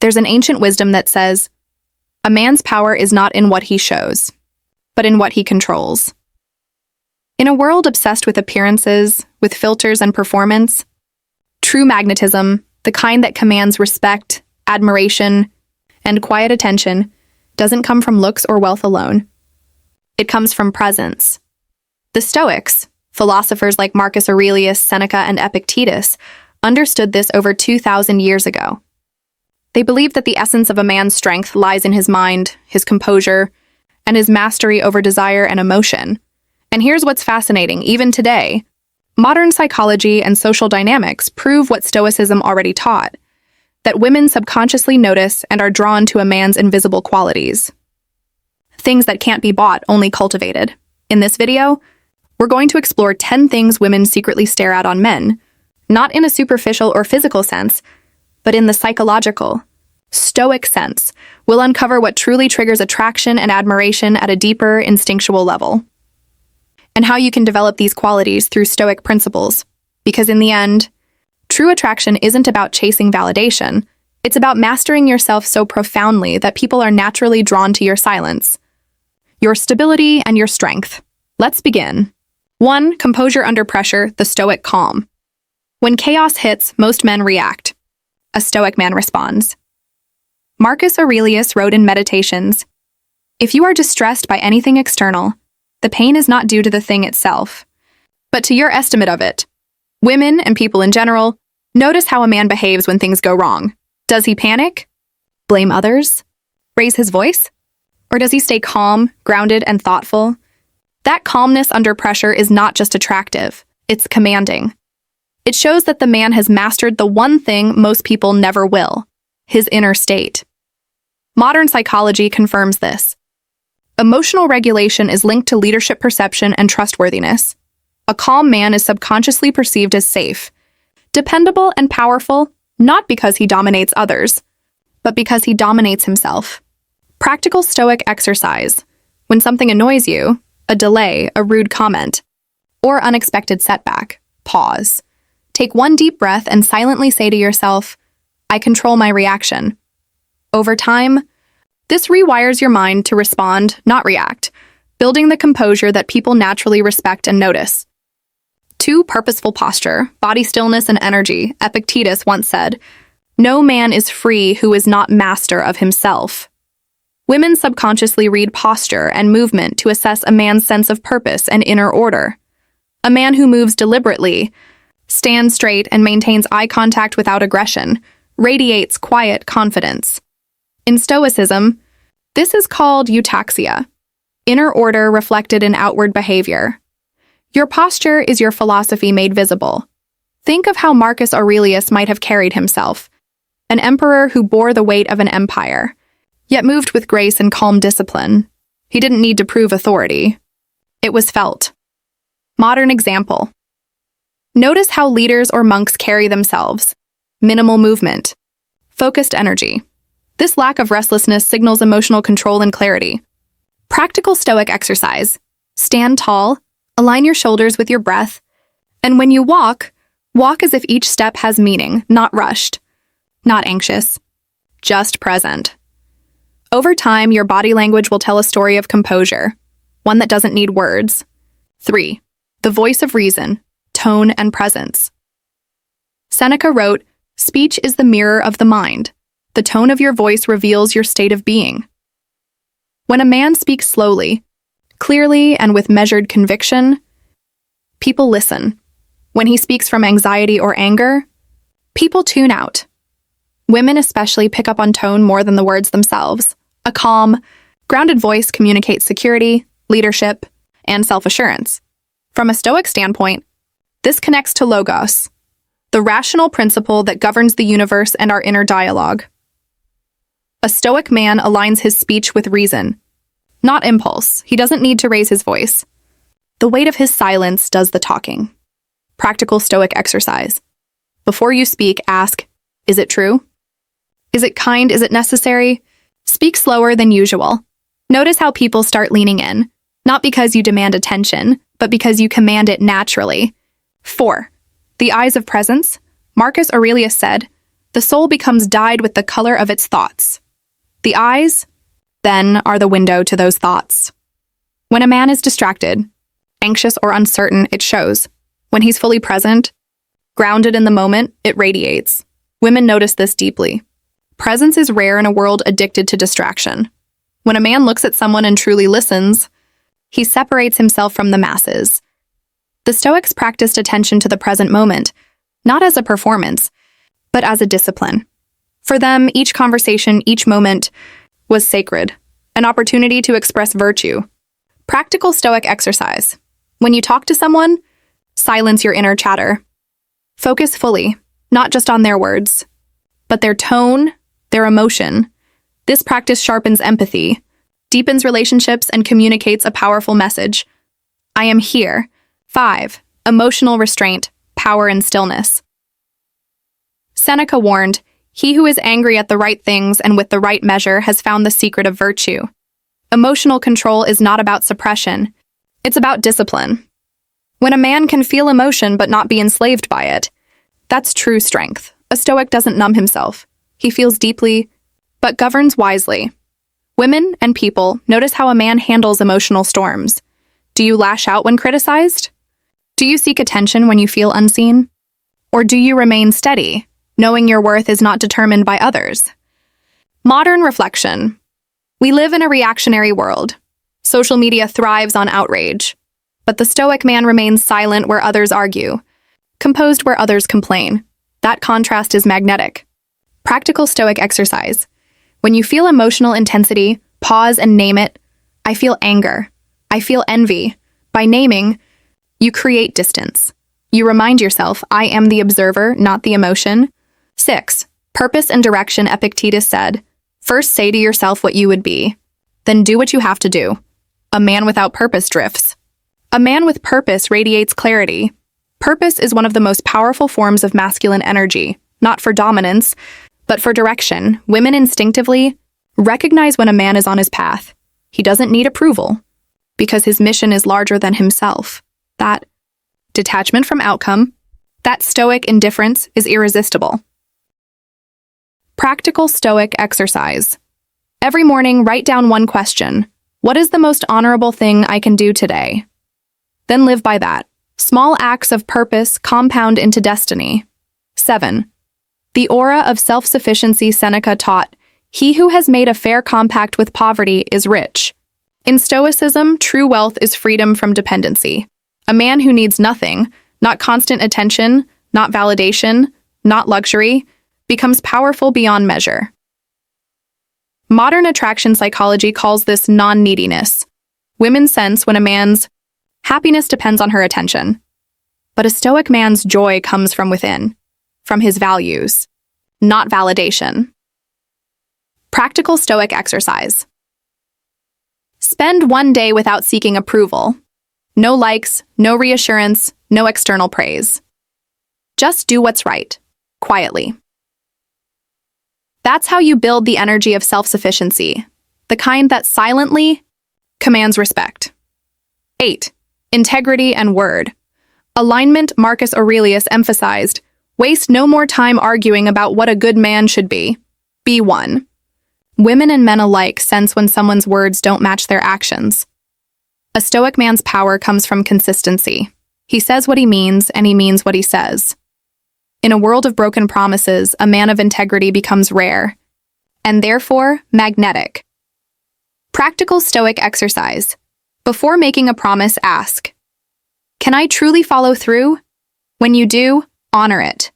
There's an ancient wisdom that says, "A man's power is not in what he shows, but in what he controls." In a world obsessed with appearances, with filters and performance, true magnetism, the kind that commands respect, admiration, and quiet attention, doesn't come from looks or wealth alone. It comes from presence. The Stoics, philosophers like Marcus Aurelius, Seneca, and Epictetus, understood this over 2,000 years ago. They believed that the essence of a man's strength lies in his mind, his composure, and his mastery over desire and emotion. And here's what's fascinating, even today, modern psychology and social dynamics prove what Stoicism already taught, that women subconsciously notice and are drawn to a man's invisible qualities. Things that can't be bought, only cultivated. In this video, we're going to explore 10 things women secretly stare at on men, not in a superficial or physical sense, but in the psychological, Stoic sense. We'll uncover what truly triggers attraction and admiration at a deeper, instinctual level, and how you can develop these qualities through Stoic principles. Because in the end, true attraction isn't about chasing validation. It's about mastering yourself so profoundly that people are naturally drawn to your silence, your stability, and your strength. Let's begin. 1. Composure under pressure, the Stoic calm. When chaos hits, most men react. A Stoic man responds. Marcus Aurelius wrote in Meditations, "If you are distressed by anything external, the pain is not due to the thing itself, but to your estimate of it." Women, and people in general, notice how a man behaves when things go wrong. Does he panic? Blame others? Raise his voice? Or does he stay calm, grounded, and thoughtful? That calmness under pressure is not just attractive, it's commanding. It shows that the man has mastered the one thing most people never will, his inner state. Modern psychology confirms this. Emotional regulation is linked to leadership perception and trustworthiness. A calm man is subconsciously perceived as safe, dependable, and powerful, not because he dominates others, but because he dominates himself. Practical Stoic exercise. When something annoys you, a delay, a rude comment, or unexpected setback, pause. Take one deep breath and silently say to yourself, "I control my reaction." Over time, this rewires your mind to respond, not react, building the composure that people naturally respect and notice. 2. Purposeful posture, body stillness and energy. Epictetus once said, "No man is free who is not master of himself." Women subconsciously read posture and movement to assess a man's sense of purpose and inner order. A man who moves deliberately, stands straight, and maintains eye contact without aggression radiates quiet confidence. In Stoicism, this is called eutaxia, inner order reflected in outward behavior. Your posture is your philosophy made visible. Think of how Marcus Aurelius might have carried himself, an emperor who bore the weight of an empire, yet moved with grace and calm discipline. He didn't need to prove authority. It was felt. Modern example. Notice how leaders or monks carry themselves. Minimal movement. Focused energy. This lack of restlessness signals emotional control and clarity. Practical Stoic exercise. Stand tall, align your shoulders with your breath, and when you walk, walk as if each step has meaning, not rushed, not anxious, just present. Over time, your body language will tell a story of composure, one that doesn't need words. 3. The voice of reason, tone, and presence. Seneca wrote, "Speech is the mirror of the mind. The tone of your voice reveals your state of being." When a man speaks slowly, clearly, and with measured conviction, people listen. When he speaks from anxiety or anger, people tune out. Women especially pick up on tone more than the words themselves. A calm, grounded voice communicates security, leadership, and self-assurance. From a Stoic standpoint, this connects to logos, the rational principle that governs the universe and our inner dialogue. A Stoic man aligns his speech with reason, not impulse. He doesn't need to raise his voice. The weight of his silence does the talking. Practical Stoic exercise. Before you speak, ask, is it true? Is it kind? Is it necessary? Speak slower than usual. Notice how people start leaning in, not because you demand attention, but because you command it naturally. 4. The eyes of presence. Marcus Aurelius said, The soul becomes dyed with the color of its thoughts. The eyes, then, are the window to those thoughts. When a man is distracted, anxious or uncertain, it shows. When he's fully present, grounded in the moment, it radiates. Women notice this deeply. Presence is rare in a world addicted to distraction. When a man looks at someone and truly listens, he separates himself from the masses. The Stoics practiced attention to the present moment, not as a performance, but as a discipline. For them, each conversation, each moment was sacred, an opportunity to express virtue. Practical Stoic exercise. When you talk to someone, silence your inner chatter. Focus fully, not just on their words, but their tone, their emotion. This practice sharpens empathy, deepens relationships, and communicates a powerful message. I am here. 5. Emotional restraint, power and stillness. Seneca warned, "He who is angry at the right things and with the right measure has found the secret of virtue." Emotional control is not about suppression. It's about discipline. When a man can feel emotion but not be enslaved by it, that's true strength. A Stoic doesn't numb himself. He feels deeply, but governs wisely. Women and people, notice how a man handles emotional storms. Do you lash out when criticized? Do you seek attention when you feel unseen? Or do you remain steady, knowing your worth is not determined by others? Modern reflection. We live in a reactionary world. Social media thrives on outrage. But the Stoic man remains silent where others argue, composed where others complain. That contrast is magnetic. Practical Stoic exercise. When you feel emotional intensity, pause and name it. I feel anger. I feel envy. By naming, you create distance. You remind yourself, I am the observer, not the emotion. 6. Purpose and direction. Epictetus said, first say to yourself what you would be, then do what you have to do. A man without purpose drifts. A man with purpose radiates clarity. Purpose is one of the most powerful forms of masculine energy, not for dominance, but for direction. Women instinctively recognize when a man is on his path. He doesn't need approval, because his mission is larger than himself. That detachment from outcome, that Stoic indifference is irresistible. Practical Stoic exercise. Every morning, write down one question. What is the most honorable thing I can do today? Then live by that. Small acts of purpose compound into destiny. 7. The aura of self-sufficiency. Seneca taught, he who has made a fair compact with poverty is rich. In Stoicism, true wealth is freedom from dependency. A man who needs nothing, not constant attention, not validation, not luxury, becomes powerful beyond measure. Modern attraction psychology calls this non-neediness. Women sense when a man's happiness depends on her attention. But a Stoic man's joy comes from within, from his values, not validation. Practical Stoic exercise. Spend one day without seeking approval. No likes, no reassurance, no external praise. Just do what's right, quietly. That's how you build the energy of self-sufficiency, the kind that silently commands respect. 8. Integrity and word. Alignment. Marcus Aurelius emphasized, waste no more time arguing about what a good man should be. Be one. Women and men alike sense when someone's words don't match their actions. A Stoic man's power comes from consistency. He says what he means, and he means what he says. In a world of broken promises, a man of integrity becomes rare, and therefore magnetic. Practical Stoic exercise. Before making a promise, ask, can I truly follow through? When you do, honor it.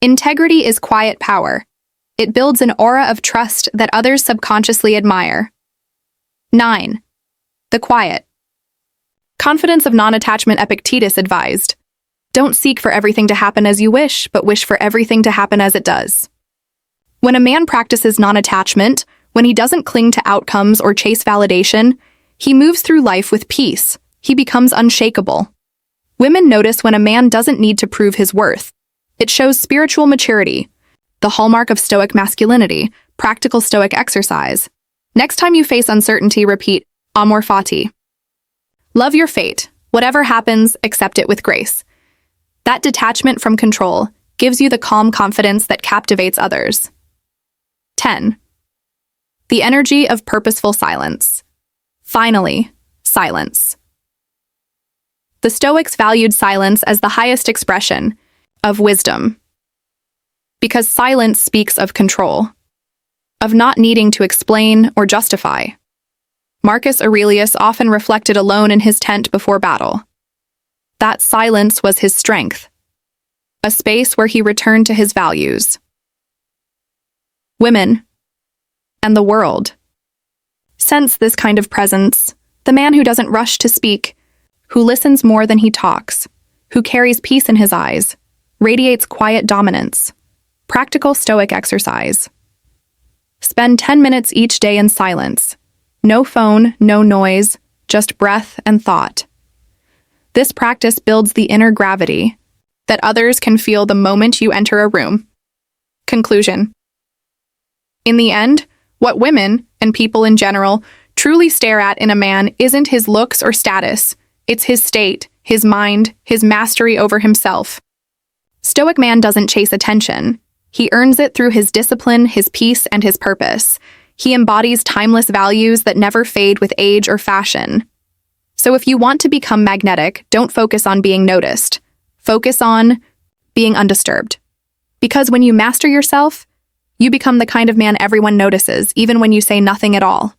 Integrity is quiet power. It builds an aura of trust that others subconsciously admire. 9. The quiet. Confidence of non-attachment. Epictetus advised, don't seek for everything to happen as you wish, but wish for everything to happen as it does. When a man practices non-attachment, when he doesn't cling to outcomes or chase validation, he moves through life with peace. He becomes unshakable. Women notice when a man doesn't need to prove his worth. It shows spiritual maturity, the hallmark of Stoic masculinity. Practical Stoic exercise. Next time you face uncertainty, repeat, amor fati. Love your fate. Whatever happens, accept it with grace. That detachment from control gives you the calm confidence that captivates others. 10. The energy of purposeful silence. Finally, silence. The Stoics valued silence as the highest expression of wisdom, because silence speaks of control, of not needing to explain or justify. Marcus Aurelius often reflected alone in his tent before battle. That silence was his strength, a space where he returned to his values. Women and the world sense this kind of presence, the man who doesn't rush to speak, who listens more than he talks, who carries peace in his eyes, radiates quiet dominance. Practical Stoic exercise. Spend 10 minutes each day in silence. No phone, no noise, just breath and thought. This practice builds the inner gravity that others can feel the moment you enter a room. Conclusion. In the end, what women, and people in general, truly stare at in a man isn't his looks or status. It's his state, his mind, his mastery over himself. Stoic man doesn't chase attention. He earns it through his discipline, his peace, and his purpose. He embodies timeless values that never fade with age or fashion. So if you want to become magnetic, don't focus on being noticed. Focus on being undisturbed. Because when you master yourself, you become the kind of man everyone notices, even when you say nothing at all.